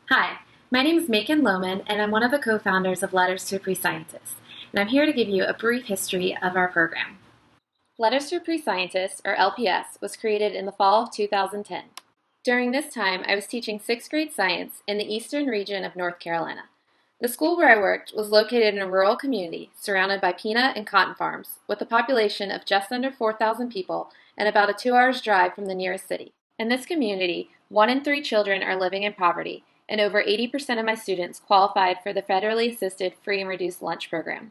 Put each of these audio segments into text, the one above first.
Hi, my name is Macon Lohman, and I'm one of the co-founders of Letters to a Pre-Scientist, and I'm here to give you a brief history of our program. Letters to a Pre-Scientist, or LPS, was created in the fall of 2010. During this time, I was teaching 6th grade science in the eastern region of North Carolina. The school where I worked was located in a rural community surrounded by peanut and cotton farms, with a population of just under 4,000 people and about a 2 hours drive from the nearest city. In this community, 1 in 3 children are living in poverty, and over 80% of my students qualified for the federally assisted free and reduced lunch program.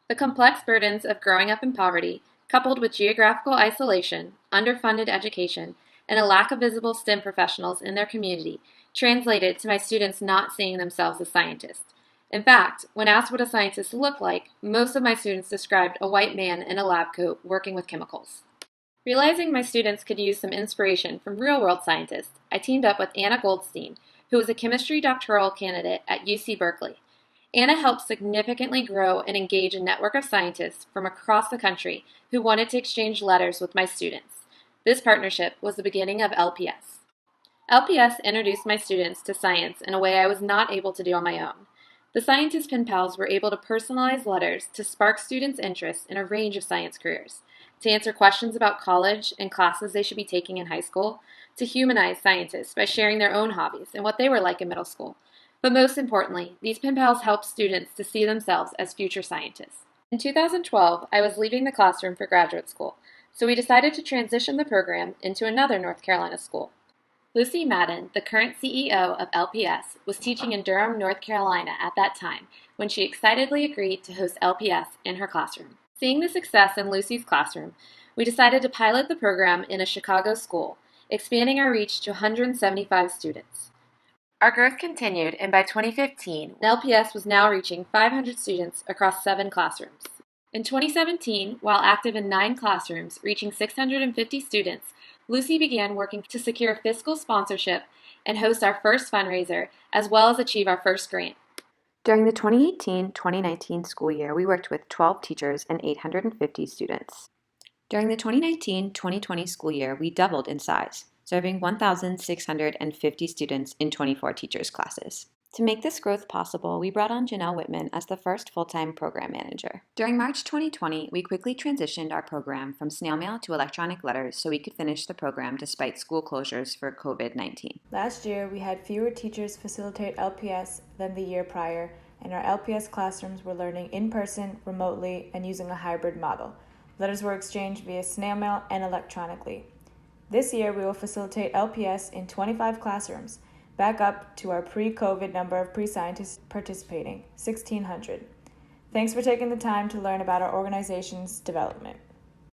The complex burdens of growing up in poverty, coupled with geographical isolation, underfunded education, and a lack of visible STEM professionals in their community, translated to my students not seeing themselves as scientists. In fact, when asked what a scientist looked like, most of my students described a white man in a lab coat working with chemicals. Realizing my students could use some inspiration from real-world scientists, I teamed up with Anna Goldstein, who was a chemistry doctoral candidate at UC Berkeley. Anna helped significantly grow and engage a network of scientists from across the country who wanted to exchange letters with my students. This partnership was the beginning of LPS. LPS introduced my students to science in a way I was not able to do on my own. The scientist pen pals were able to personalize letters to spark students' interest in a range of science careers, to answer questions about college and classes they should be taking in high school, to humanize scientists by sharing their own hobbies and what they were like in middle school. But most importantly, these pen pals helped students to see themselves as future scientists. In 2012, I was leaving the classroom for graduate school, so we decided to transition the program into another North Carolina school. Lucy Madden, the current CEO of LPS, was teaching in Durham, North Carolina at that time when she excitedly agreed to host LPS in her classroom. Seeing the success in Lucy's classroom, we decided to pilot the program in a Chicago school, expanding our reach to 175 students. Our growth continued, and by 2015, LPS was now reaching 500 students across 7 classrooms. In 2017, while active in 9 classrooms, reaching 650 students, Lucy began working to secure fiscal sponsorship and host our first fundraiser, as well as achieve our first grant. During the 2018-2019 school year, we worked with 12 teachers and 850 students. During the 2019-2020 school year, we doubled in size, serving 1,650 students in 24 teachers' classes. To make this growth possible, we brought on Janelle Whitman as the first full-time program manager. During March 2020, we quickly transitioned our program from snail mail to electronic letters so we could finish the program despite school closures for COVID-19. Last year, we had fewer teachers facilitate LPS than the year prior, and our LPS classrooms were learning in person, remotely, and using a hybrid model. Letters were exchanged via snail mail and electronically. This year, we will facilitate LPS in 25 classrooms, back up to our pre-COVID number of pre-scientists participating, 1,600. Thanks for taking the time to learn about our organization's development.